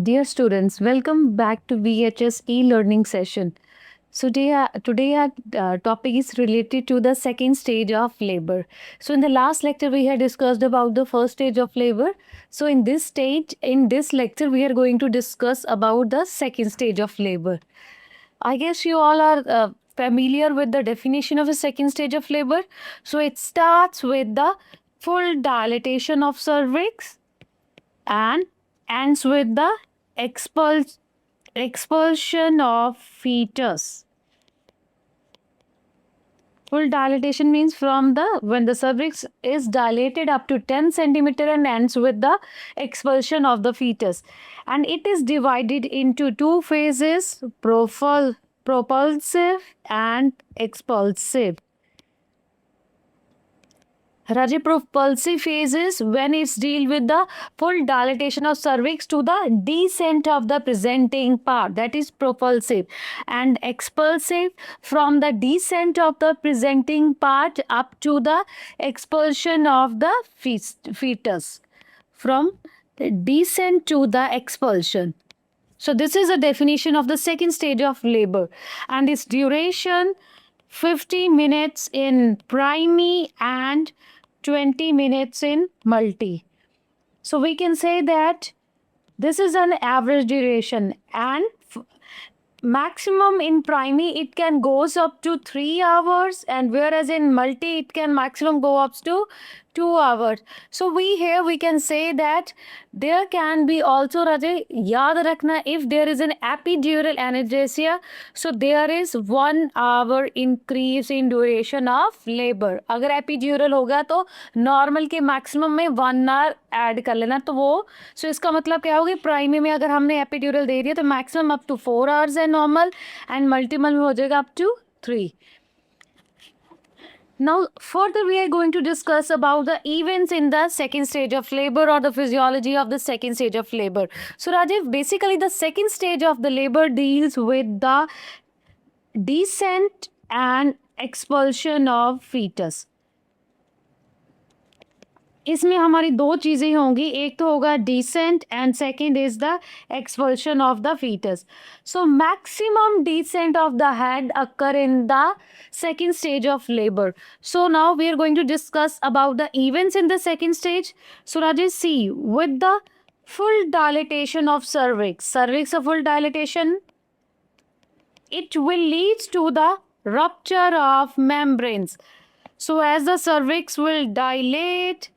Dear students, welcome back to VHS e-learning session. So today our topic is related to the second stage of labor. So in the last lecture we had discussed about the first stage of labor. So in this lecture we are going to discuss about the second stage of labor. I guess you all are familiar with the definition of the second stage of labor. So it starts with the full dilatation of cervix and ends with the expulsion of fetus. Full dilatation means from the when the cervix is dilated up to 10 centimeter and ends with the expulsion of the fetus. And it is divided into two phases, propulsive and expulsive. Raji, propulsive phases when it's deal with the full dilatation of cervix to the descent of the presenting part, that is propulsive, and expulsive from the descent of the presenting part up to the expulsion of the fetus, from the descent to the expulsion. So this is a definition of the second stage of labor, and its duration 50 minutes in primi and 20 minutes in multi. So we can say that this is an average duration, and maximum in primi it can goes up to 3 hours, and whereas in multi it can maximum go up to 2 hours. So we can say that there can be also, Rajay, yaad rakhna, if there is an epidural analgesia, so there is 1 hour increase in duration of labor. अगर epidural होगा तो normal के maximum में 1 our add कर लेना, तो वो सो इसका मतलब क्या होगी, प्राइमी में अगर हमने एपिड्यूरल दे दिया तो मैक्सिमम अप टू 4 आवर्स है नॉर्मल, एंड मल्टीपल में हो जाएगा up to 3. Now further we are going to discuss about the events in the second stage of labor or the physiology of the second stage of labor. So Rajiv, basically the second stage of the labor deals with the descent and expulsion of fetus. इसमें हमारी दो चीज़ें होंगी, एक तो होगा descent and second is the expulsion of the fetus. So maximum descent of the head occur in the second stage of labor. So now we are going to discuss about the events in the second stage. So Rajesh, see, with the full dilatation of cervix a full dilatation, it will lead to the rupture of membranes. So as the cervix will dilate,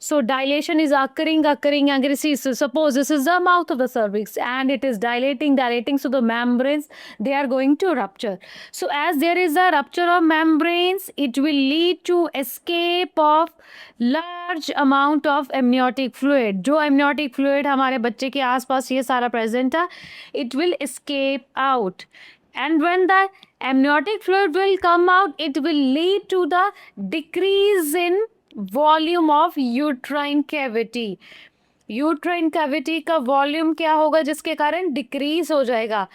so dilation is occurring. So suppose this is the mouth of the cervix and it is dilating. So the membranes, they are going to rupture. So as there is a rupture of membranes, it will lead to escape of large amount of amniotic fluid. जो amniotic fluid हमारे बच्चे के आसपास ये सारा present है, it will escape out. And when the amniotic fluid will come out, it will lead to the decrease in volume of uterine cavity. Uterine cavity का volume क्या होगा जिसके कारण डिक्रीज हो जाएगा.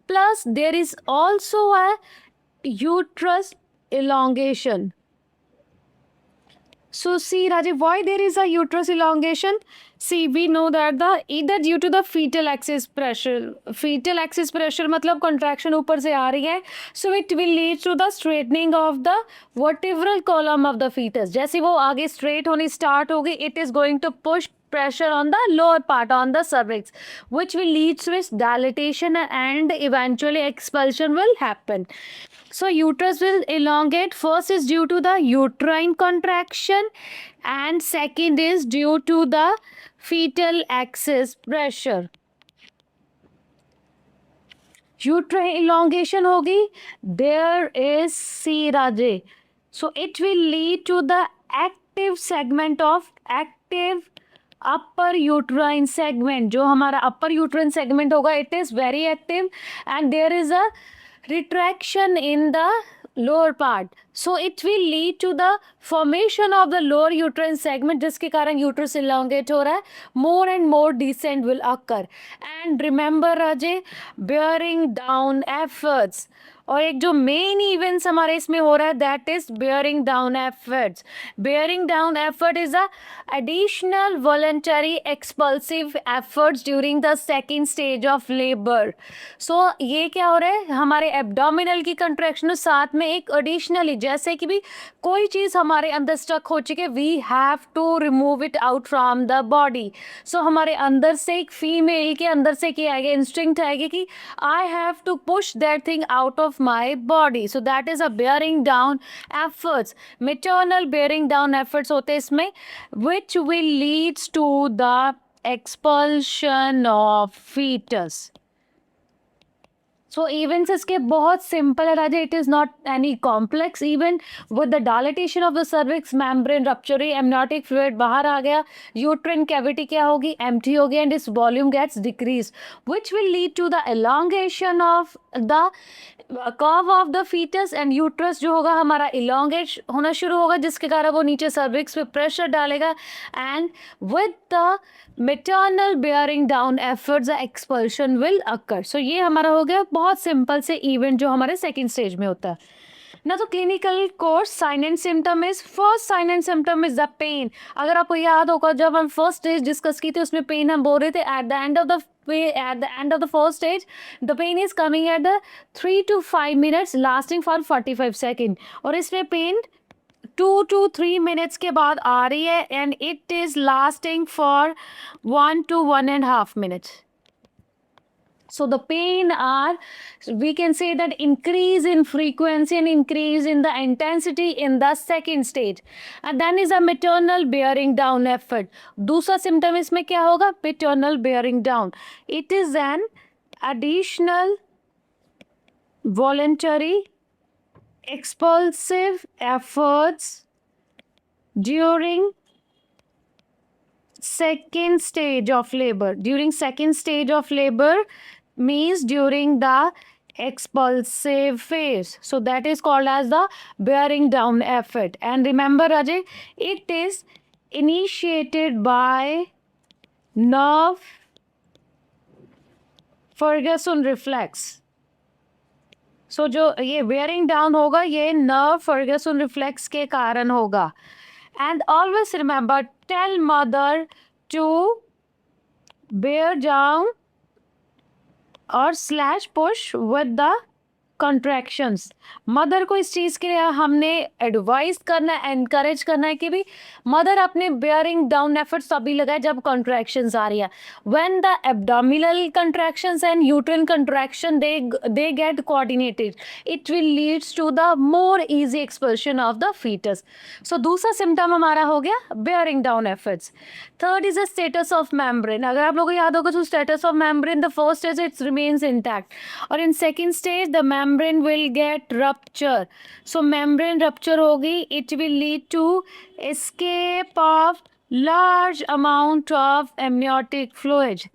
Plus there is also a uterus elongation. So see Rajiv, why there is a uterus elongation? See, we know that the either due to the fetal axis pressure मतलब contraction ऊपर से आ रही है, so it will lead to the straightening of the vertebral column of the fetus. जैसे वो आगे straight होनी start होगी, it is going to push pressure on the lower part, on the cervix, which will lead to its dilatation and eventually expulsion will happen. So uterus will elongate. First is due to the uterine contraction and second is due to the fetal axis pressure. Uterine elongation होगी, there is C Raje. So it will lead to the active segment of active upper uterine segment. जो हमारा upper uterine segment होगा, it is very active and there is a retraction in the lower part. So it will lead to the formation of the lower uterine segment जिसके कारण uterus elongate हो रहा है. More and more descent will occur. And remember Rajay, bearing down efforts और एक जो main events हमारे इसमें हो रहा है that is bearing down efforts. Bearing down effort is a additional voluntary expulsive efforts during the second stage of labor. So ये क्या हो रहा है, हमारे एब्डोमिनल की कंट्रैक्शन और साथ में एक एडिशनली, जैसे कि भी कोई चीज़ हमारे अंदर स्टक हो चुकी है, we have to remove it out from the body. So हमारे अंदर से एक फीमेल के अंदर से क्या आएगा, इंस्टिंक्ट आएगी कि I have to push that thing out of my body. So that is a bearing down efforts. Maternal bearing down efforts होते हैं इसमें, which will leads to the expulsion of fetus. So events इसके बहुत simple है राजा, it is not any complex. Even with the dilatation of the cervix membrane rupture, amniotic fluid बाहर आ गया, uterine cavity क्या होगी, empty हो गया, and its volume gets decreased, which will lead to the elongation of the curve of the fetus, and uterus जो होगा हमारा elongate होना शुरू होगा, जिसके कारण वो नीचे cervix पे pressure डालेगा, and with the maternal bearing down efforts the expulsion will occur. So ये हमारा हो गया बहुत सिंपल से इवेंट जो हमारे सेकेंड स्टेज में होता है ना. तो clinical course sign and symptom is, first sign and symptom is the pain. अगर आपको याद होगा जब हम फर्स्ट स्टेज डिस्कस की थी उसमें पेन हम बोल रहे थे at the end of the first stage the pain is coming at the 3 to 5 minutes lasting for 45 second, और इसमें पेन 2 to 3 minutes के बाद आ रही है and it is lasting for 1 to 1.5 minutes. So the pain are, we can say that increase in frequency and increase in the intensity in the second stage. And then is a maternal bearing down effort. दूसरा symptom इसमें क्या होगा, maternal bearing down. It is an additional voluntary expulsive efforts during second stage of labor. During second stage of labor means during the expulsive phase. So that is called as the bearing down effort. And remember Rajay, it is initiated by nerve Ferguson reflex. So जो ये bearing down होगा ये nerve Ferguson reflex के कारण होगा. And always remember, tell mother to bear down और slash push with the contractions. Mother को इस चीज़ के लिए हमने एडवाइस करना है, एनकरेज करना है कि भी मदर अपने बेयरिंग डाउन एफर्ट्स तभी लगाए जब कॉन्ट्रैक्शंस आ रही है. When the abdominal contractions and uterine contraction they get coordinated, it will leads to the more easy expulsion of the fetus. So दूसरा सिम्टम हमारा हो गया bearing down efforts. Third is the status of membrane. अगर आप लोगों को याद होगा तो status of membrane the first stage it remains intact, और in second stage the membrane will get rupture. So membrane rupture होगी, it will lead to escape of large amount of amniotic fluid.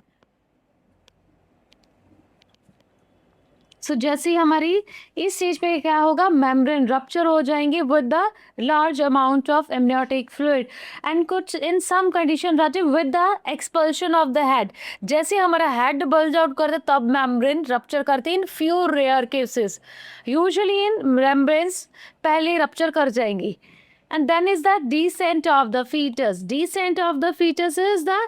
सो जैसे ही हमारी इस stage पे क्या होगा, membrane rupture हो जाएंगे with the large amount of amniotic fluid and कुछ इन सम कंडीशन रहते with the expulsion of the head. जैसे हमारा हेड बल्ज आउट करते तब मेम्ब्रेन रप्चर करते in few rare cases. Usually इन मेम्ब्रेन्स पहले रप्चर कर जाएंगी. And then is the descent of the fetus. Descent of the fetus is the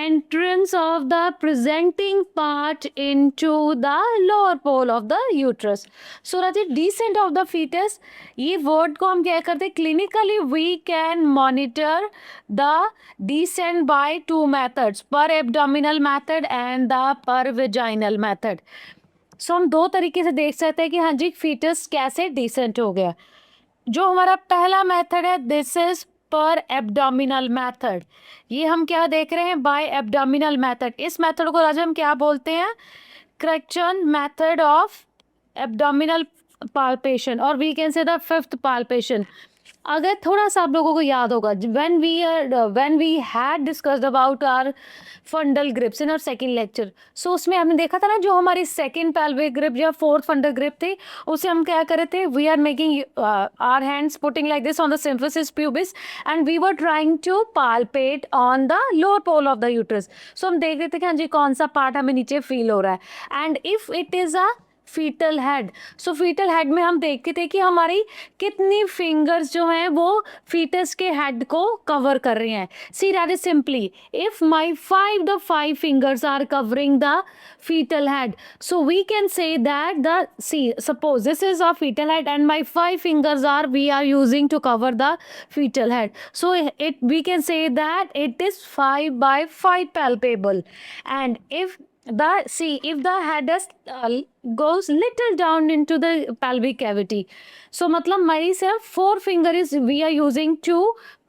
entrance of the presenting part into the lower pole of the uterus. So Rajat, descent of the fetus, ये word को हम क्या करते हैं, clinically we can monitor the descent by two methods, per abdominal method and the per vaginal method. So हम दो तरीके से देख सकते हैं कि हाँ जी fetus कैसे descent हो गया. जो हमारा पहला मेथड है this is per abdominal method. ये हम क्या देख रहे हैं, बाय एब्डोमिनल मेथड. इस मेथड को राजा हम क्या बोलते हैं, Crichton method of abdominal palpation, और we can say the fifth palpation. अगर थोड़ा सा आप लोगों को याद होगा when we had discussed about our fundal grips in our second lecture, so उसमें हमने देखा था ना जो हमारी second pelvic grip या fourth fundal grip थी उसे हम क्या कर रहे थे, we are making our hands putting like this on the symphysis pubis and we were trying to palpate on the lower pole of the uterus. So हम देख रहे थे कि हाँ जी कौन सा पार्ट हमें नीचे फील हो रहा है, and if it is a fetal head. So fetal head में हम देखते थे कि हमारी कितनी फिंगर्स जो हैं वो फीटस के हेड को कवर कर रही हैं। See that is simply if my the five fingers are covering the fetal head, so we can say that suppose this is our fetal head and my five fingers are we are using to cover the fetal head, so we can say that it is 5 by 5 palpable. And if the head goes little down into the pelvic cavity, so मतलब हमारी सिर्फ 4 finger is we are using to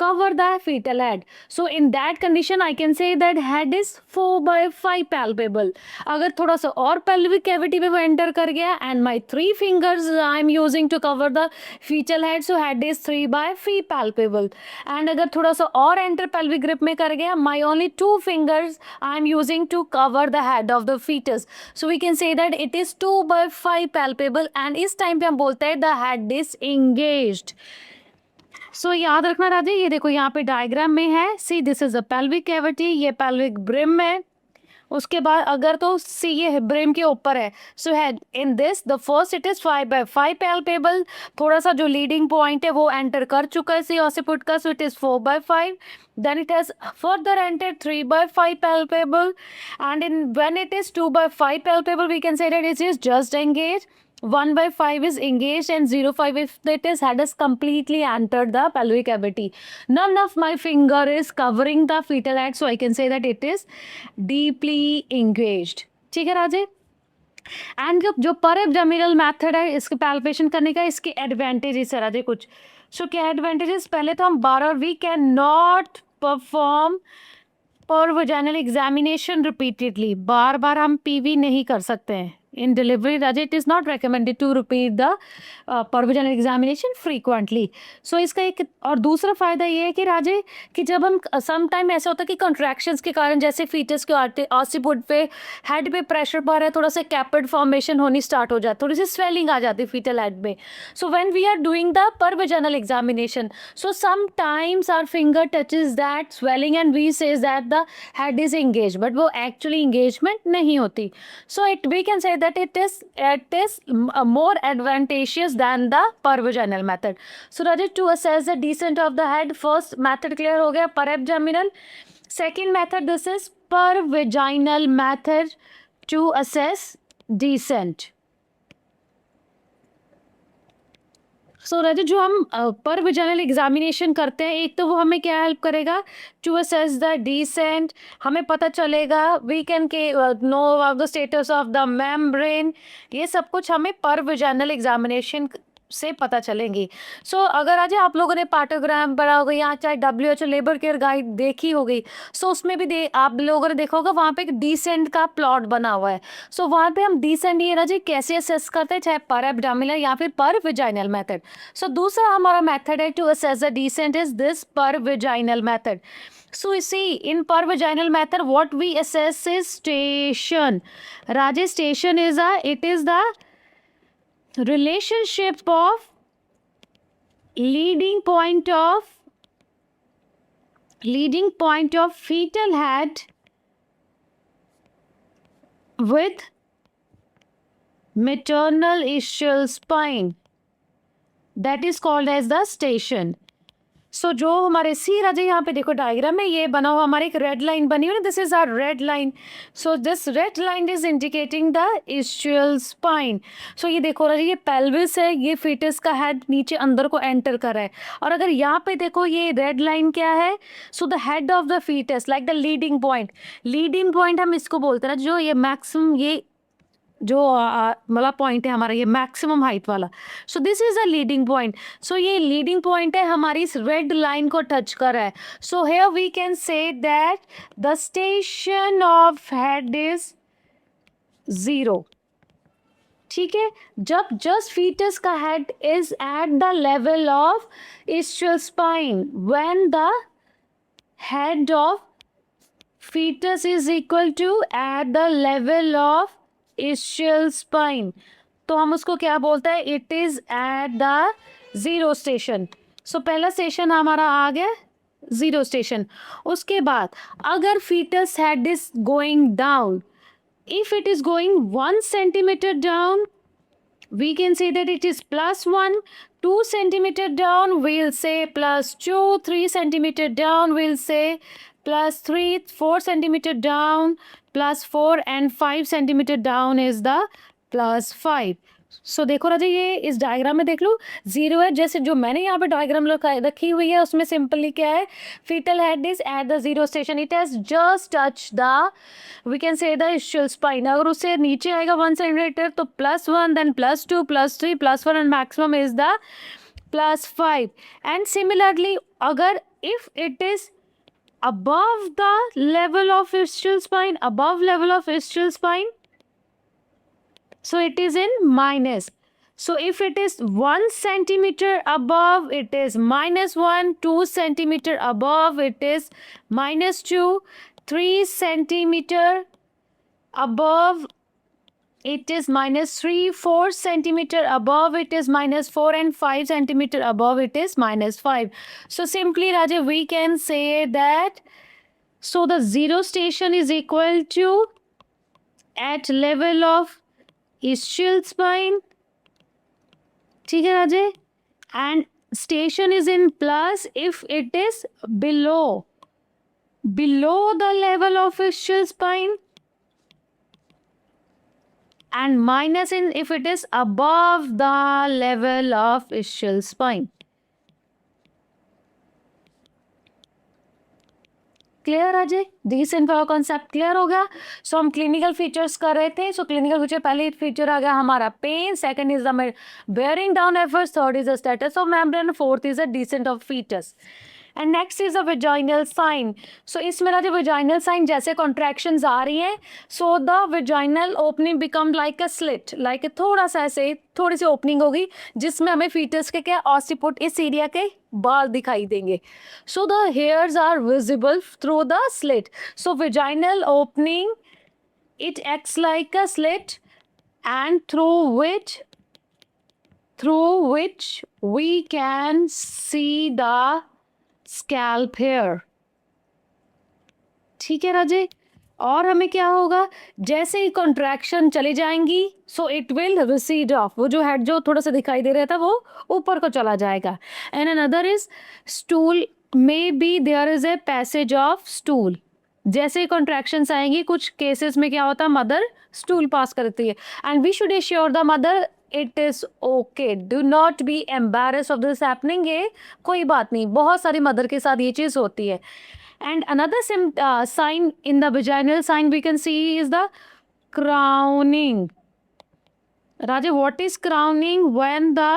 cover the fetal head, so in that condition I can say that head is 4 by 5 palpable. अगर थोड़ा सा और pelvic cavity में वो enter कर गया and my 3 fingers I am using to cover the fetal head, so head is 3 by 3 palpable. and अगर थोड़ा सा और enter pelvic grip में कर गया, my only 2 fingers I am using to cover the head of the fetus, so we can say that it is 2 by 5 palpable. and इस time पे हम बोलते हैं the head is engaged. सो याद रखना राजे, ये देखो यहाँ पे डायग्राम में है, see this is a pelvic cavity, ये पेल्विक ब्रिम है। उसके बाद अगर तो सी ये ब्रिम के ऊपर है, सो है in this the first it is 5 by 5 palpable, थोड़ा सा जो लीडिंग पॉइंट है वो एंटर कर चुका है सी ऑसिपुट का, सो it is 4 by 5. Then it has further entered 3 by 5 palpable, and when it is 2 by 5 palpable we can say that it is just engaged. 1 by 5 is engaged and 0.5 if it is head has completely entered the pelvic cavity. None of my finger is covering the fetal head, so I can say that it is deeply engaged. ठीक है Raje. And जो पर abdominal method है इसके palpation करने का, इसके advantages है राजे कुछ। सो क्या एडवांटेजेस, पहले तो हम बार we can not perform per vaginal examination repeatedly, बार बार हम पीवी नहीं कर सकते हैं इन डिलीवरी राजे। It is not recommended to repeat the per vaginal examination frequently. So इसका एक और दूसरा फ़ायदा ये है कि राजे कि जब हम सम टाइम ऐसा होता है कि कॉन्ट्रैक्शंस के कारण जैसे फीटस के ऑसिपुट पे हेड पे प्रेशर पड़ रहा है, थोड़ा सा कैपिड फॉर्मेशन होनी स्टार्ट हो जाती है, थोड़ी सी स्वेलिंग आ जाती है फीटल हेड में। So when we are doing the per vaginal examination, so sometimes our finger touches that swelling and we says that the head is engage, but वो एक्चुअली एंगेजमेंट नहीं होती। So it we can say that it is more advantageous than the pervaginal method. So Rajat, to assess the descent of the head, first method clear हो गया per abdominal. Second method, this is pervaginal method to assess descent. सो राजा जो हम पर vaginal examination करते हैं, एक तो वो हमें क्या हेल्प करेगा टू असेस द डिसेंट, हमें पता चलेगा वी कैन के know about the status of the membrane, ये सब कुछ हमें पर वजाइनल एग्जामिनेशन से पता चलेंगी। सो अगर आज आप लोगों ने पार्टोग्राम पढ़ा होगा या चाहे WHO लेबर केयर गाइड देखी होगी, सो उसमें भी आप लोगों ने देखा होगा वहाँ पे एक डिसेंट का प्लॉट बना हुआ है। सो वहाँ पे हम डिसेंट ये ना जी कैसे असेस करते हैं, चाहे पर एब्डोमिनल या फिर पर विजाइनल मेथड। सो दूसरा हमारा मेथड है to assess the descent is this per vaginal method. So you see in per vaginal method what we assess is station. Rajesh, station is it is the relationship of leading point of fetal head with maternal ischial spine, that is called as the station. सो जो हमारे सी राजे यहाँ पे देखो diagram में ये बना हुआ हमारी एक रेड लाइन बनी हुई है, this is our red line. So this red line is indicating the ischial spine. So ये देखो राजे ये पेल्विस है, ये फीटस का हेड नीचे अंदर को एंटर कर रहा है, और अगर यहाँ पे देखो ये रेड लाइन क्या है, so the head of the fetus like the leading point हम इसको बोलते हैं ना, जो ये मैक्सिमम ये जो मतलब पॉइंट है हमारा ये मैक्सिमम हाइट वाला। So this is a leading point. So ये लीडिंग पॉइंट है हमारी इस रेड लाइन को टच कर रहा है। So here we can say that the station of head is 0। ठीक है, जब जस्ट फीटस का head is at the level of ischial spine, when the head of fetus is equal to at the level of ischial spine, तो हम उसको क्या बोलते हैं, it is at the 0 station. So पहला स्टेशन हमारा आ गया 0 स्टेशन। उसके बाद अगर fetus head is going down, if it is going 1 centimetre down, we can say that it is +1, 2 centimeter down, we'll say +2, 3 centimeter down, we'll say +3, 4 centimeter down, +4 and 5 centimeter down is the +5. सो देखो राजा, ये इस diagram में देख लो, 0 है, जैसे जो मैंने यहाँ पे डायग्राम रखी हुई है उसमें सिंपली क्या है, fetal head is at the 0 station, it has just touch the, we can say the ischial spine. अगर उससे नीचे आएगा 1 सेंटीमीटर तो +1, then +2, +3, +4 and maximum is the +5. And similarly अगर if it is above the level of ischial spine, above level of ischial spine, so it is in minus. So if it is 1 centimeter above, it is -1, 2 centimeter above, it is -2, 3 centimeter above, it is -3, 4 centimeter above, it is -4, and 5 centimeter above, it is -5. So simply Raja, we can say that, so the 0 station is equal to at level of ischial spine, ठीक है राजे, and station is in plus if it is below the level of ischial spine, and minus in if it is above the level of ischial spine. Clear आ जाए, descent का concept clear हो गया. सो हम clinical features कर रहे थे. So clinical feature, पहले फीचर आ गया हमारा pain, second is the bearing down efforts, third is the status of membrane, fourth is the descent of fetus. And next is a vaginal sign. So इसमें जो vaginal sign जैसे contractions आ रही हैं, so the vaginal opening become like a slit, like थोड़ा सा ऐसे थोड़ी सी ओपनिंग होगी जिसमें हमें फीटस के क्या ऑसिपुट इस एरिया के बाल दिखाई देंगे. So the hairs are visible through the slit. So vaginal opening, it acts like a slit, and through which we can see the scalp hair. ठीक है राजे. और हमें क्या होगा, जैसे ही कॉन्ट्रैक्शन चली जाएंगी, so it will recede of, वो जो हेड जो थोड़ा सा दिखाई दे रहा था वो ऊपर को चला जाएगा. And another is stool, may be there is a passage of stool. जैसे ही कॉन्ट्रैक्शंस आएंगी, कुछ केसेस में क्या होता है, मदर स्टूल पास करती है. And we should assure the mother it is okay, do not be embarrass of this happening. ये कोई बात नहीं, बहुत सारी मदर के साथ ये चीज़ होती है. And another sign in the vaginal sign we can see is the crowning. Raja, what is crowning? When the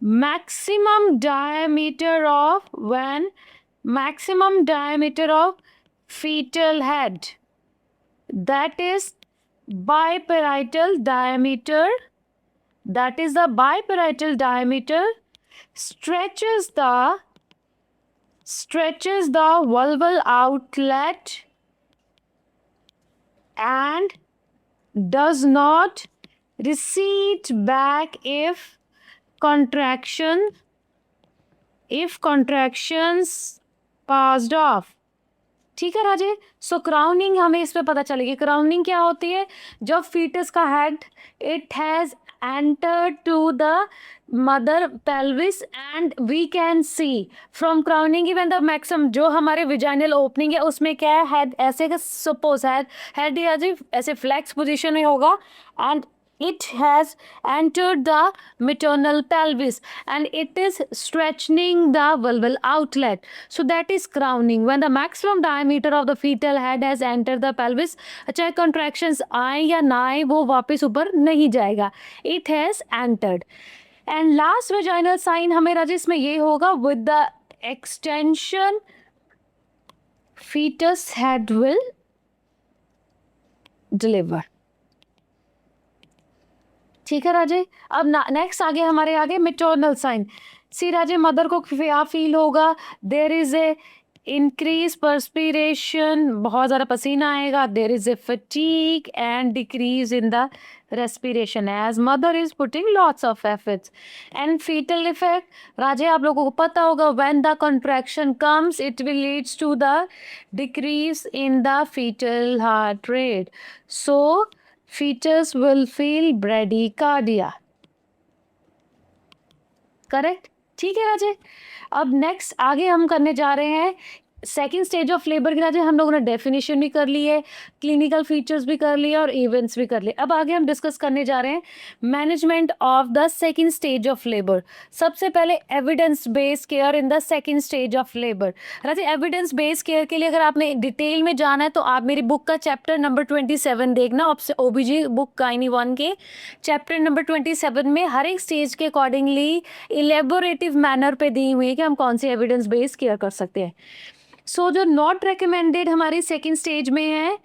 maximum diameter of fetal head, that is biparietal diameter, stretches the vulval outlet and does not recede back if contractions passed off. ठीक है राजे. सो crowning हमें इस पे पता चलेगी. Crowning क्या होती है, जब फीटस का head it has entered to the mother pelvis and we can see from crowning even the maximum, जो हमारे vaginal opening है उसमें क्या है, head ऐसे suppose head ऐसे flex position में होगा and it has entered the maternal pelvis and it is stretching the vulval outlet. So that is crowning. When the maximum diameter of the fetal head has entered the pelvis, चाहे contractions आए या ना आए, वो वापस ऊपर नहीं जाएगा. It has entered. And last vaginal sign हमें राजेश में ये होगा, with the extension fetus head will deliver. ठीक है राजे. अब नेक्स्ट आगे हमारे आगे मेटर्नल साइन. सी राजे, मदर को क्या फील होगा, there is a increase perspiration, बहुत ज़्यादा पसीना आएगा, there is a fatigue and decrease in the respiration as mother is putting lots of efforts. And fetal effect राजे, आप लोगों को पता होगा, when the contraction comes it will leads to the decrease in the fetal heart rate. So fetus will feel bradycardia. Correct, ठीक है राजे। अब next आगे हम करने जा रहे हैं सेकेंड स्टेज ऑफ लेबर की। राजे हम लोगों ने डेफिनेशन भी कर ली है, क्लिनिकल फीचर्स भी कर लिए और इवेंट्स भी कर लिए। अब आगे हम डिस्कस करने जा रहे हैं management of the second stage of labour. सबसे पहले evidence based care in the second stage of labour. Raje evidence based care के लिए अगर आपने डिटेल में जाना है तो आप मेरी बुक का चैप्टर नंबर 27 देखना, OBG बुक गाइनी 1 के चैप्टर नंबर 27 में हर एक स्टेज के अकॉर्डिंगली इलेबोरेटिव मैनर पे दी हुई है कि हम कौन सी एविडेंस बेस्ड केयर कर सकते हैं। सो जो नॉट रिकमेंडेड हमारी सेकेंड स्टेज में है,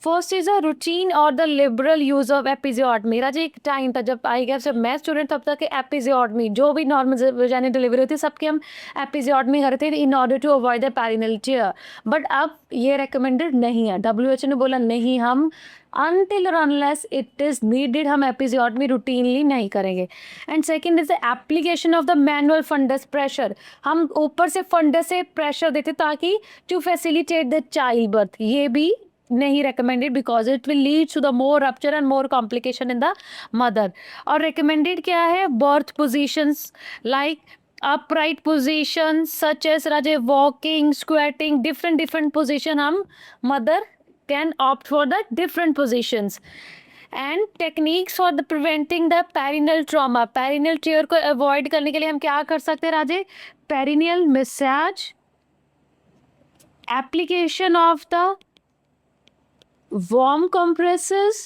फर्स्ट इज अ रूटीन और the liberal use of episiotomy. राजा एक टाइम था जब आई गया जब मैं स्टूडेंट तब तक एपिजियोटमी जो भी नॉर्मल वजाइनल डिलीवरी होती है सबके हम एपिजियोटमी करते थे in order to avoid the perineal tear. But अब ये रिकमेंडेड नहीं है, WHO ने बोला नहीं, हम until or unless it is needed हम एपिजियोटमी रूटीनली नहीं करेंगे। And second is the application of the manual fundus pressure. हम ऊपर से फंडस से प्रेशर देते ताकि to facilitate the child birth, ये भी नहीं recommended because it will lead to the more rupture and more complication in the mother। और recommended क्या है, birth positions like upright position such as राजे walking, squatting, different position हम mother can opt for the different positions। and techniques for the preventing the perineal trauma। perineal tear को avoid करने के लिए हम क्या कर सकते हैं राजे, perineal massage, application of the warm compresses,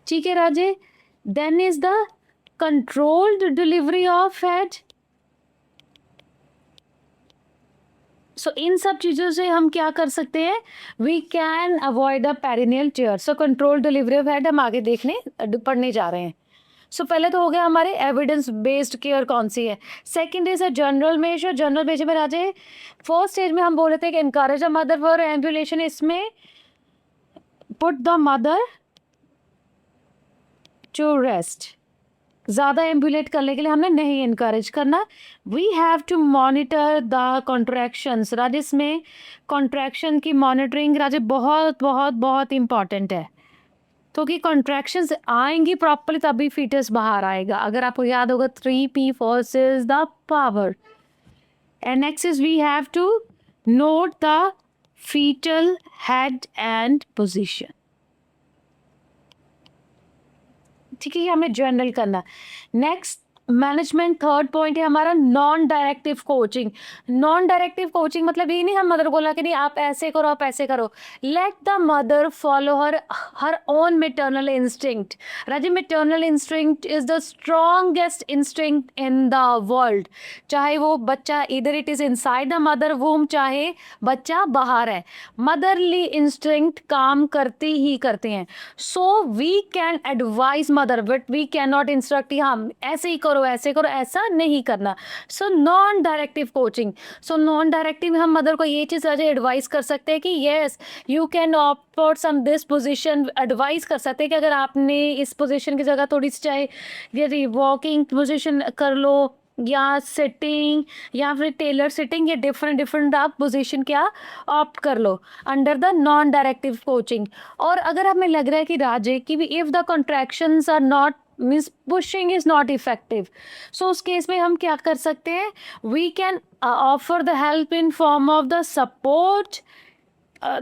ठीक है Raje. Then is the controlled delivery of head. So इन सब चीज़ों से हम क्या कर सकते हैं, we can avoid the perineal tear. So control delivery of head हम आगे पढ़ने जा रहे हैं। सो पहले तो हो गया हमारे एविडेंस बेस्ड केयर कौन सी है। Second is a general measure. General measure में राजे फर्स्ट स्टेज में हम बोल रहे थे कि encourage the mother for ambulation. इसमें put the mother to rest, ज़्यादा एम्बुलेट करने के लिए हमने नहीं इनकरेज करना। We have to monitor the contractions. Raje इसमें कॉन्ट्रैक्शन की मॉनिटरिंग राजे बहुत बहुत बहुत इंपॉर्टेंट है, क्योंकि कॉन्ट्रैक्शंस आएंगी प्रॉपरली तभी फीटस बाहर आएगा। अगर आपको याद होगा 3P first is the power and next is we have to note the fetal head and position. ठीक है, ये हमें जनरल करना। नेक्स्ट मैनेजमेंट थर्ड पॉइंट है हमारा non directive coaching. Non directive coaching मतलब ये नहीं हम मदर को बोला कि नहीं आप ऐसे करो आप ऐसे करो। Let the mother follow her own maternal instinct. Raje maternal instinct is the strongest instinct in the world. चाहे वो बच्चा इधर it is inside the mother womb, चाहे बच्चा बाहर है, मदरली इंस्टिंक्ट काम करते ही करते हैं। So we can advise mother but we can not instruct हम ऐसे ही करो ऐसे करो, ऐसा नहीं करना। So non directive coaching. So non directive में हम मदर को ये चीज़ एडवाइस कर सकते हैं कि yes you can opt for some this position. Advice कर सकते हैं कि अगर आपने इस पोजीशन की जगह थोड़ी सी चाहे यदि वॉकिंग पोजीशन कर लो या सिटिंग या फिर टेलर सिटिंग या डिफरेंट आप पोजीशन क्या ऑप्ट कर लो under the non directive coaching. और अगर हमें लग रहा है कि राजे कि if the contractions are not means pushing is not effective, so उस केस में हम क्या कर सकते हैं, we can offer the help in form of the support.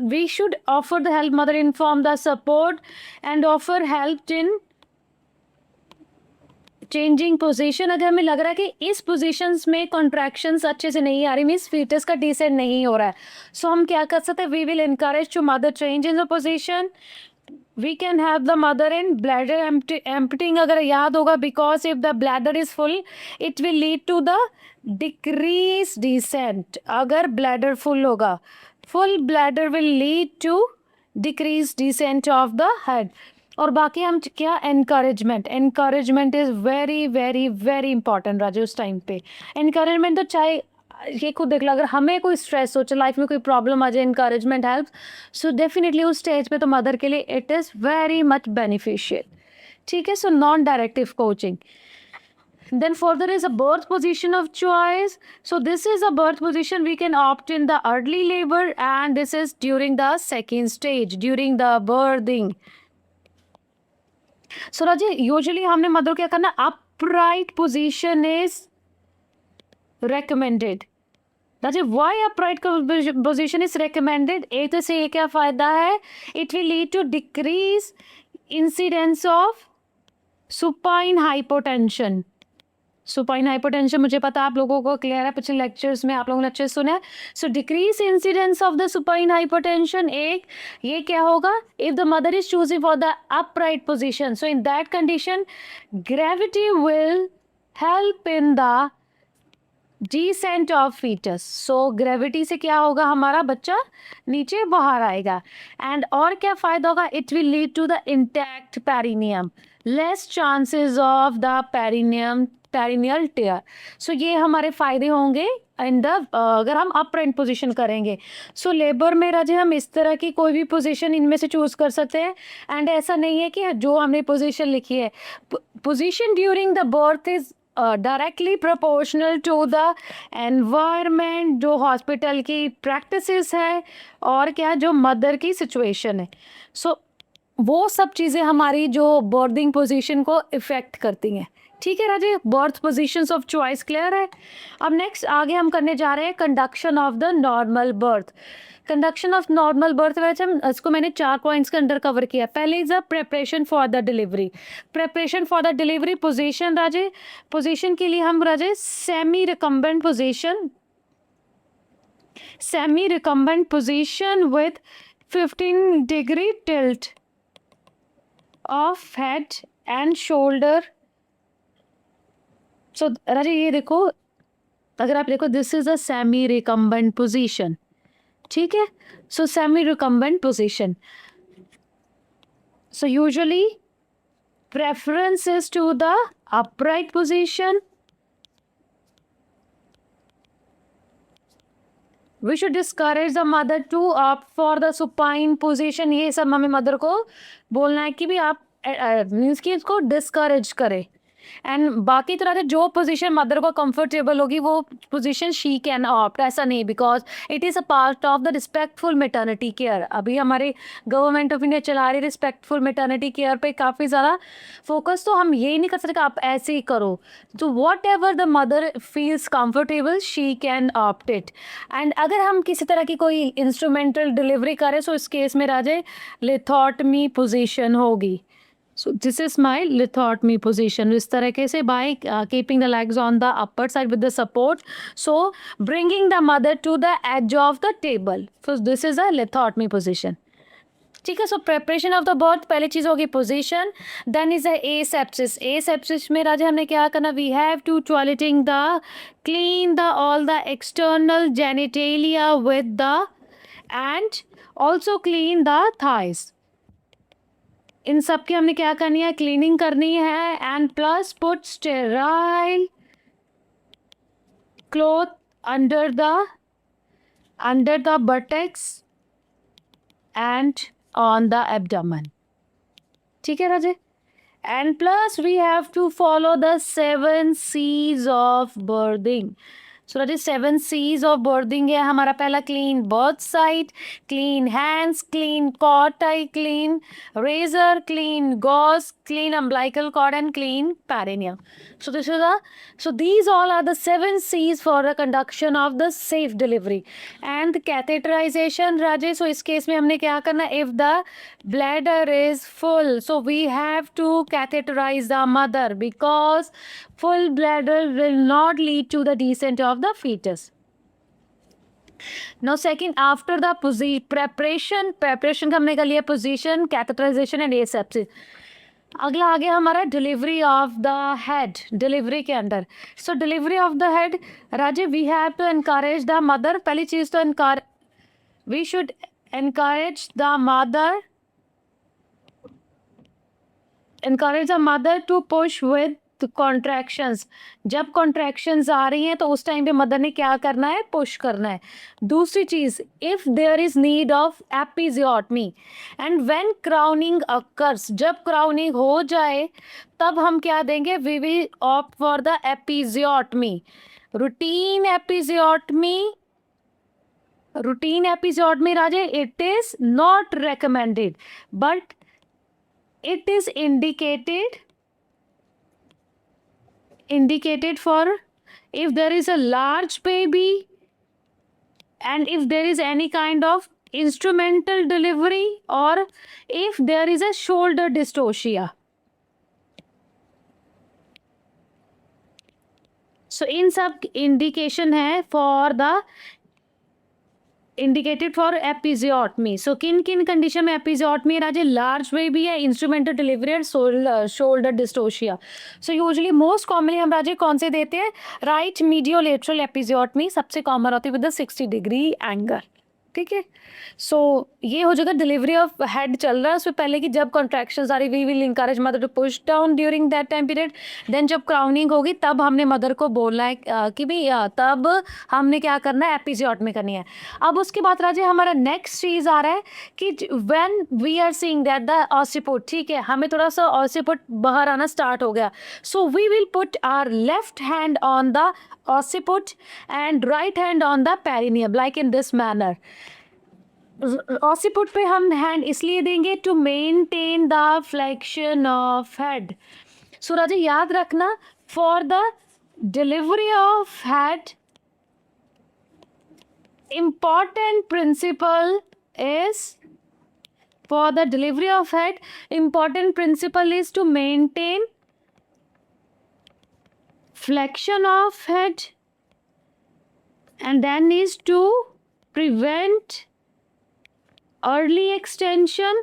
we should offer the help mother in form the support and offer help in changing position. अगर हमें लग रहा है कि इस पोजीशंस में कॉन्ट्रैक्शंस अच्छे से नहीं आ रही मीन्स फीटस का डिसेंट नहीं हो रहा है, सो हम क्या कर सकते हैं, we will encourage to mother change in the position. We can have the mother in bladder emptying. अगर याद होगा because if the bladder is full it will lead to the decrease descent. अगर ब्लैडर फुल होगा, full bladder will lead to decrease descent of the head. और बाकी हम क्या, encouragement is very very very important Raje उस time पे। Encouragement तो चाहे ये खुद देख लो, अगर हमें कोई स्ट्रेस हो, लाइफ में कोई प्रॉब्लम आ जाए, एनकरेजमेंट हेल्प। सो डेफिनेटली उस स्टेज पे तो मदर के लिए it is very much beneficial. ठीक है, सो non directive coaching. Then further is a birth position of choice. So this is a birth position we can opt in the early labor, and this is during the second stage, during the birthing. So Raje usually हमने mother को क्या करना, upright position is recommended. Raje why upright position is recommended? एक तो से ये क्या फायदा है, it will lead to decrease incidence of supine hypotension. Supine hypotension मुझे पता आप लोगों को क्लियर है, पिछले लेक्चर्स में आप लोगों ने अच्छे से सुना है. So decrease incidence of the supine hypotension. एक ये क्या होगा, if the mother is choosing for the upright position, so in that condition gravity will help in the descent of fetus. So gravity से क्या होगा, हमारा बच्चा नीचे बाहर आएगा. एंड और क्या फायदा होगा, it will lead to the intact perineum, less chances of the perineal tear. So ये हमारे फायदे होंगे इन द अगर हम अपराइट पोजीशन करेंगे. सो लेबर में राजे हम इस तरह की कोई भी पोजीशन इनमें से चूज कर सकते हैं. एंड ऐसा नहीं है कि जो हमने पोजीशन लिखी है, position during the birth is directly proportional to the environment, जो हॉस्पिटल की प्रैक्टिसेस है और क्या जो मदर की सिचुएशन है. सो वो सब चीज़ें हमारी जो बर्थिंग पोजीशन को इफ़ेक्ट करती हैं. ठीक है Raje, birth positions of choice clear है. अब नेक्स्ट आगे हम करने जा रहे हैं conduction of the normal birth. Conduction of normal birth वैसे हम इसको मैंने 4 पॉइंट्स के अंडर कवर किया. पहले is a preparation for the delivery. Preparation for the delivery position Raje, position के लिए हम Raje semi recumbent position, semi recumbent position with 15 degree tilt of head and shoulder. So Raje ये देखो, अगर आप देखो this is a semi recumbent position. ठीक है, so semi recumbent position. So usually preference is to the upright position. We should discourage the mother to opt for the supine position. ये सब हमें मदर को बोलना है कि भी आप मीन्स कि इसको डिस्करेज करें. एंड बाकी तरह से जो पोजीशन मदर को कंफर्टेबल होगी वो पोजीशन शी कैन ऑप्ट. ऐसा नहीं, because it is a part of the respectful maternity care. अभी हमारे गवर्नमेंट ऑफ इंडिया चला रही रिस्पेक्टफुल मैटरनिटी केयर पे काफ़ी ज़्यादा फोकस. तो हम ये नहीं कर सकते आप ऐसे ही करो. तो what ever the mother feels comfortable she can opt it. And अगर हम किसी तरह की कोई इंस्ट्रूमेंटल डिलीवरी करें, सो इस केस में राजे लिथोटमी पोजीशन होगी. So this is my lithotomy position. इस तरीके से by keeping the legs on the upper side with the support, so bringing the mother to the edge of the table. So this is a lithotomy position. ठीक है. So preparation of the birth, पहली चीज़ होगी position. Then is asepsis. Asepsis में राजा हमने क्या करना, we have to toileting the clean the all the external genitalia with the and also clean the thighs. इन सब की हमने क्या करनी है, क्लीनिंग करनी है. And plus put sterile cloth under the buttocks and on the abdomen. ठीक है Raje. And plus we have to follow the 7 C's of birthing. So राजे 7 C's ऑफ बर्थिंग है हमारा. पहला clean birth site, clean hands, clean cord tie, clean razor, clean gauze, clean umbilical cord and clean perineum. So this is so these all are the 7 C's for the conduction of the safe delivery. And catheterization Raje, so इस case में हमने क्या करना, if the bladder is full, so we have to catheterize the mother because full bladder will not lead to the descent of the fetus. Now second, after the preparation का हमने कर लिया position, catheterization and asepsis. अगला आगे हमारा delivery of the head. Delivery के अंदर, so delivery of the head Raje we have to encourage the mother. पहली चीज़ तो we should encourage the mother to push with contractions, जब कॉन्ट्रैक्शंस आ रही हैं तो उस टाइम पे मदर ने क्या करना है, पुश करना है। दूसरी चीज, if there is need of episiotomy and when crowning occurs, जब क्राउनिंग हो जाए तब हम क्या देंगे, we will opt for the episiotomy. Routine episiotomy, routine episode में राजे, it is not recommended but it is indicated for if there is a large baby and if there is any kind of instrumental delivery or if there is a shoulder dystocia. So इन सब indication है for the indicated for episiotomy. So किन किन condition में episiotomy है Raje, large baby है, instrumental delivery और shoulder dystocia. So usually most commonly हम राजे कौन से देते हैं, राइट मीडियोलेटरल एपिजियोटमी सबसे कॉमन होती है विद द 60 डिग्री एंगल, ठीक है। सो ये हो जाएगा डिलीवरी ऑफ हेड चल रहा है उससे पहले कि जब कॉन्ट्रैक्शंस आ रही, we will encourage mother to push down during that time period. Then जब क्राउनिंग होगी तब हमने मदर को बोलना है कि भाई तब हमने क्या करना है, एपिजियोटमी करनी है। अब उसके बाद राजे हमारा नेक्स्ट चीज़ आ रहा है कि when we are seeing that the occiput, ठीक है, हमें थोड़ा सा ऑसिपुट बाहर आना स्टार्ट हो गया, so we will put our left hand on the occiput and right hand on the perineum like in this manner. occiput पे हम हैंड इसलिए देंगे to maintain the flexion of head. So Raja याद रखना, for the delivery of head important principle is, for the delivery of head important principle is to maintain flexion of head and then is to prevent early extension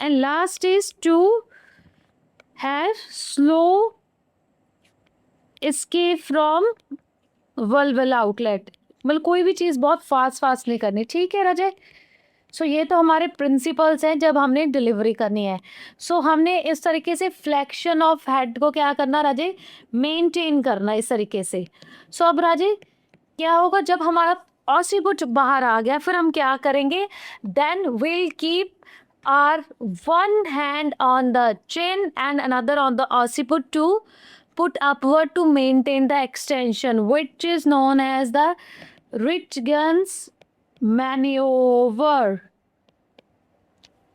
and last is to have slow escape from vulval outlet। मतलब कोई भी चीज़ बहुत fast नहीं करनी, ठीक है राजे। सो ये तो हमारे प्रिंसिपल्स हैं जब हमने डिलीवरी करनी है। सो हमने इस तरीके से फ्लेक्शन ऑफ हेड को क्या करना राजे, मेंटेन करना इस तरीके से। सो अब राजे क्या होगा, जब हमारा ऑसिपुट बाहर आ गया फिर हम क्या करेंगे, then will keep our one hand on the chin and another on the occiput to put upward to maintain the extension, which is known as the Ritgen's maneuver।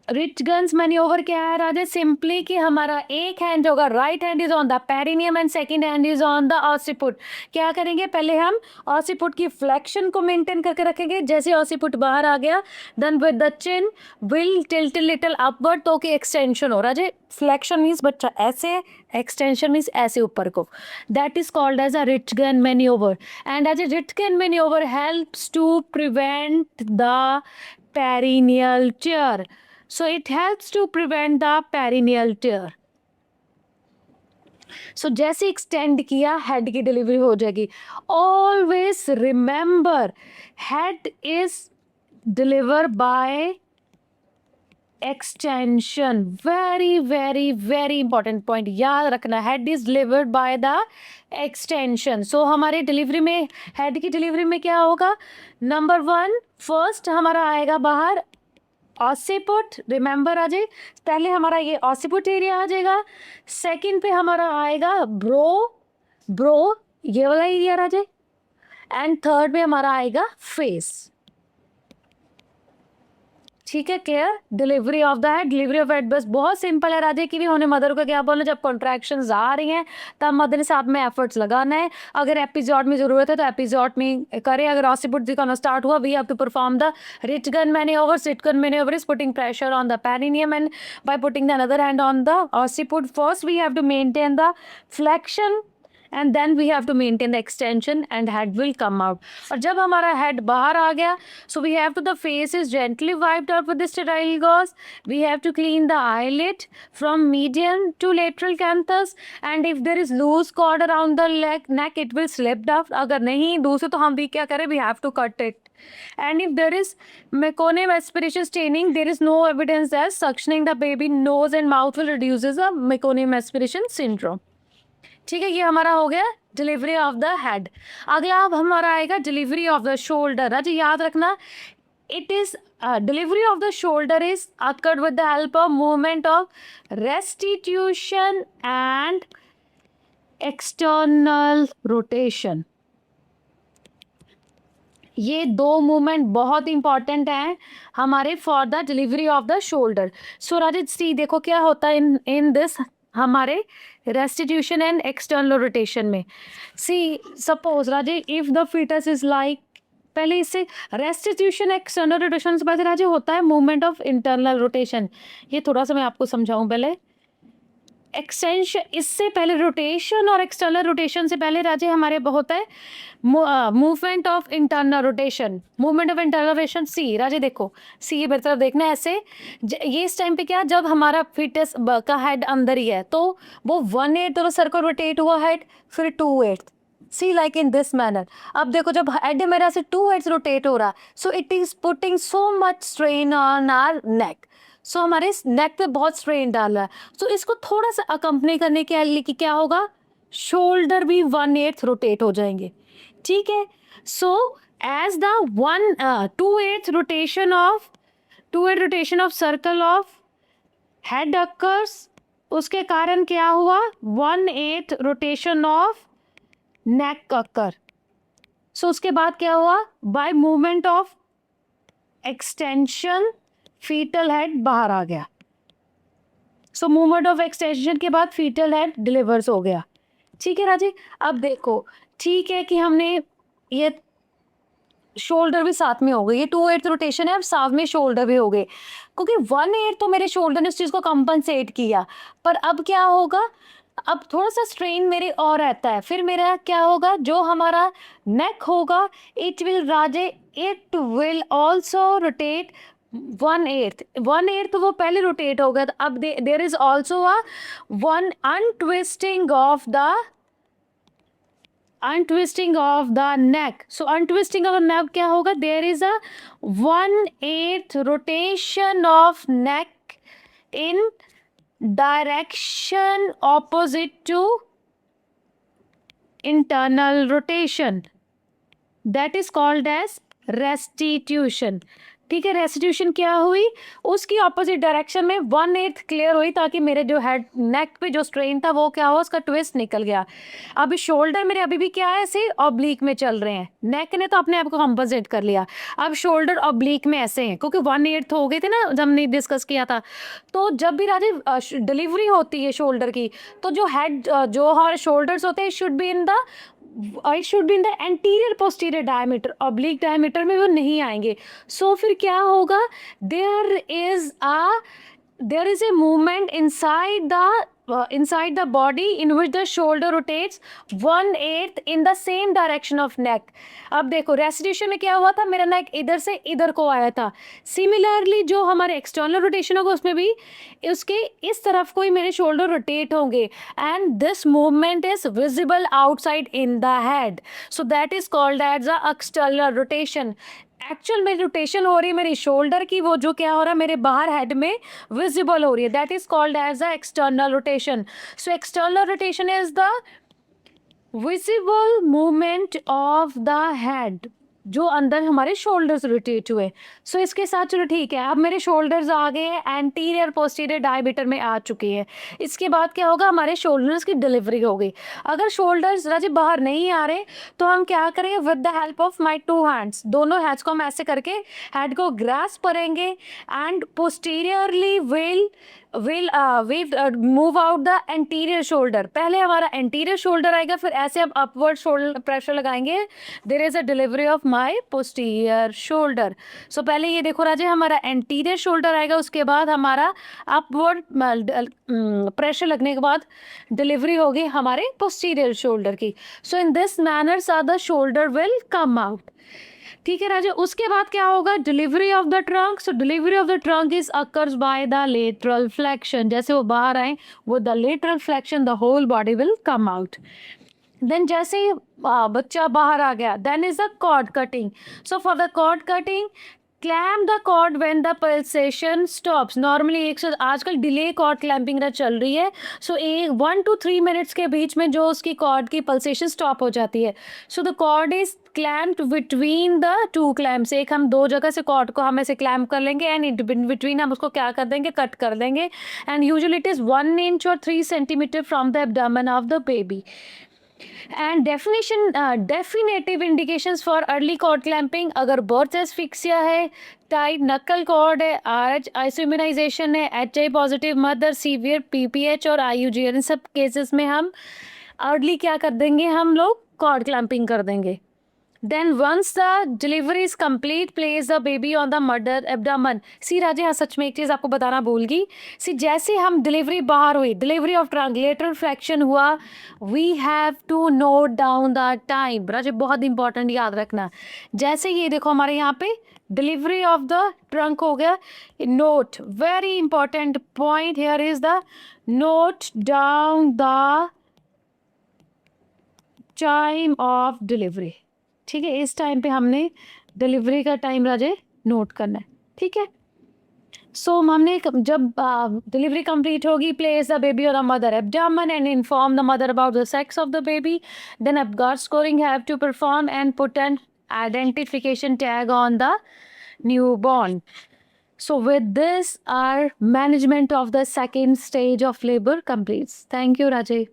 Ritgen's maneuver क्या है Raja, simply कि हमारा एक hand होगा, right hand is on the perineum and second hand is on the occiput. क्या करेंगे, पहले हम ऑसिपुट की फ्लेक्शन को मेंटेन करके रखेंगे, जैसे ऑसिपुट बाहर आ गया then with the chin will tilt little upward तो कि एक्सटेंशन हो राजे। फ्लेक्शन मीन्स बच्चा ऐसे, एक्सटेंशन मीन्स ऐसे ऊपर को, that is called as a Ritgen maneuver. And as a Ritgen maneuver helps to prevent the perineal tear. So it helps to prevent the perineal tear. So जैसे extend किया head की delivery हो जाएगी। Always remember head is delivered by extension। very important point याद रखना, head is delivered by the extension। So हमारे delivery में, head की डिलीवरी में क्या होगा, नंबर 1 फर्स्ट हमारा आएगा बाहर ऑसिपुट, रिमेंबर आ जाए, पहले हमारा ये ऑसिपुट एरिया आ जाएगा, सेकंड पे हमारा आएगा ब्रो ये वाला एरिया आ जाए, एंड थर्ड पे हमारा आएगा फेस, ठीक है। Care delivery of the head, delivery of head बस बहुत सिंपल है राजे की भी होने मदर को क्या बोलना, जब कॉन्ट्रैक्शंस आ रही हैं तब मदर ने साथ में एफर्ट्स लगाना है। अगर एपिजोड में ज़रूरत है तो एपिजोड में करें, अगर ऑसिपुट दिखाना स्टार्ट हुआ we have to perform the Ritgen maneuver. Ritgen maneuver is putting pressure on the perineum and by putting the another hand on the occiput first we have to maintain the flexion and then we have to maintain the extension and head will come out। और जब हमारा head बाहर आ गया so we have to, the face is gently wiped out with the sterile gauze, we have to clean the eyelid from median to lateral canthus and if there is loose cord around the neck it will slip down। अगर नहीं दूसरे तो हम भी क्या करें, we have to cut it। And if there is meconium aspiration staining, there is no evidence that suctioning the baby nose and mouth will reduces the meconium aspiration syndrome. ठीक है, ये हमारा हो गया डिलीवरी ऑफ द हेड। अगला अब हमारा आएगा डिलीवरी ऑफ द शोल्डर। राजी याद रखना, it is delivery of the shoulder is occurred with the help of movement of restitution and external rotation। ये दो मूवमेंट बहुत इंपॉर्टेंट हैं हमारे for the delivery of the shoulder. So राजित see देखो क्या होता है इन दिस हमारे रेस्टिट्यूशन एंड एक्सटर्नल रोटेशन में। See suppose Raje if the fetus is like, पहले इससे रेस्टिट्यूशन एक्सटर्नल रोटेशन से बाद राजे होता है मूवमेंट ऑफ इंटरनल रोटेशन। ये थोड़ा सा मैं आपको समझाऊं पहले। एक्सटेंशन, इससे पहले रोटेशन और एक्सटर्नल रोटेशन से पहले राजे हमारे होता है movement of internal rotation. Movement of internal rotation see Raje देखो, सी ये मेरी तरफ देखना है ऐसे। ये इस टाइम पे क्या, जब हमारा फिटस का हेड अंदर ही है तो वो 1/8 सर्कल रोटेट हुआ हेड, फिर 2/8 सी लाइक इन दिस मैनर। अब देखो जब हेड मेरा से 2/8 रोटेट हो रहा, so it is putting so much strain on our neck. So हमारे नेक पे बहुत स्ट्रेन डाल रहा है। सो इसको थोड़ा सा अकम्पनी करने के लिए कि क्या होगा, शोल्डर भी 1/8 रोटेट हो जाएंगे। ठीक है, so as the 2/8 rotation of circle of head occurs, उसके कारण क्या हुआ, 1/8 रोटेशन ऑफ नेक अकर। सो उसके बाद क्या हुआ, by movement of extension fetal head बाहर आ गया। सो मूवमेंट ऑफ एक्सटेंशन के बाद फीटल हेड डिलीवर्स हो गया। ठीक है राजी, अब देखो ठीक है कि हमने ये शोल्डर भी साथ में हो गई, ये 2/8 रोटेशन है, अब साथ में शोल्डर भी हो गए, क्योंकि 1/8 तो मेरे शोल्डर ने उस चीज़ को कंपनसेट किया। पर अब क्या होगा, अब थोड़ा सा स्ट्रेन मेरे और रहता है, फिर मेरा क्या होगा, जो हमारा नेक होगा इट विल ऑल्सो रोटेट 1/8 तो वो पहले रोटेट हो गया। अब there is also one untwisting of the neck. So untwisting of the neck क्या होगा, there is a 1/8 rotation of neck in direction opposite to internal rotation, that is called as restitution. ठीक है, restitution क्या हुई, उसकी opposite direction में 1/8 clear हुई, ताकि मेरे जो हेड नेक पे जो स्ट्रेन था वो क्या हो, उसका ट्विस्ट निकल गया। अभी शोल्डर मेरे अभी भी क्या है, ऐसे ऑब्लिक में चल रहे हैं, नेक ने तो अपने आप को कंपनसेट कर लिया, अब शोल्डर ऑब्लिक में ऐसे हैं, क्योंकि 1/8 हो गए थे ना जब हमने डिस्कस किया था। तो जब भी राजे डिलीवरी होती है शोल्डर की, तो जो हेड जो हमारे शोल्डर्स होते हैं should be in the anterior posterior diameter, oblique diameter में वो नहीं आएंगे। सो फिर क्या होगा, there is a movement inside the body in which the shoulder rotates 1/8 in the same direction of neck। अब देखो रेस्टिट्यूशन में क्या हुआ था, मेरा नेक इधर से इधर को आया था। सिमिलरली जो हमारे एक्सटर्नल रोटेशन होगा उसमें भी उसके इस तरफ को ही मेरे शोल्डर रोटेट होंगे, and this movement is visible outside in the head, so that is called as a external rotation. Actual में रोटेशन हो रही है मेरी शोल्डर की, वो जो क्या हो रहा है मेरे बाहर हेड में विजिबल हो रही है, that is called as a external rotation. So external rotation is the visible movement of the head, जो अंदर हमारे शोल्डर्स रोटेट हुए। सो इसके साथ चलो ठीक है, अब मेरे शोल्डर्स आ गए एंटीरियर पोस्टीरियर डायमीटर में आ चुके हैं। इसके बाद क्या होगा, हमारे शोल्डर्स की डिलीवरी हो गई। अगर शोल्डर्स राजे बाहर नहीं आ रहे तो हम क्या करेंगे, with the help of my 2 hands, दोनों हैंड्स को हम ऐसे करके हेड को ग्रास्प करेंगे and posteriorly will move out the anterior shoulder. पहले हमारा एंटीरियर शोल्डर आएगा, फिर ऐसे हम अपवर्ड शोल्डर प्रेशर लगाएंगे, there is a delivery of my posterior shoulder. So पहले ये देखो राजे, हमारा एंटीरियर शोल्डर आएगा, उसके बाद हमारा अपवर्ड प्रेशर लगने के बाद डिलीवरी होगी हमारे पोस्टीरियर शोल्डर की। So in this manner the shoulder will come out. ठीक है राजा, उसके बाद क्या होगा, delivery of the trunk. So delivery of the trunk is occurs by the lateral flexion, जैसे वो बाहर आए वो the lateral flexion the whole body will come out. Then जैसे ही बच्चा बाहर आ गया, then is the cord cutting. So for the cord cutting, clamp the cord when the pulsation stops. Normally एक से आजकल डिले कॉर्ड क्लैम्पिंग चल रही है. सो एक 1 to 3 मिनट्स के बीच में जो उसकी कॉर्ड की पल्सेशन स्टॉप हो जाती है. So the cord is clamped between the two clamps. एक हम दो जगह से कॉर्ड को हम ऐसे क्लैम्प कर लेंगे एंड इन बिटवीन हम उसको क्या कर देंगे, कट कर देंगे. And usually it is 1 inch or 3 centimeter from the abdomen of the baby. And definitive indications for early cord clamping, अगर बर्थ एस्फिक्सिया है, टाइट नक्कल कॉर्ड है, आरएच आइसोइम्यूनाइजेशन है, HI positive mother, severe PPH और IUG, इन सब cases में हम early क्या कर देंगे, हम लोग कॉर्ड क्लैंपिंग कर देंगे. Then once the delivery is complete, place the baby on the mother abdomen. सी राजे, हाँ सच में एक चीज़ आपको बताना भूल गई. सी जैसे हम डिलीवरी बाहर हुई, delivery of trunk lateral fraction हुआ, we have to note down the time. Raje बहुत इंपॉर्टेंट याद रखना. जैसे ये देखो हमारे यहाँ पे डिलीवरी ऑफ द ट्रंक हो गया. Note, very important point here is the note down the time of delivery. ठीक है, इस टाइम पे हमने डिलीवरी का टाइम राजे नोट करना है. ठीक है. सो हमने जब डिलीवरी कंप्लीट होगी, प्लेस द बेबी और mother abdomen and inform the mother about the sex of the baby. Then Apgar scoring have to perform and put an identification tag on the newborn. So with this, our management of the second stage of labor completes. Thank you, Rajay.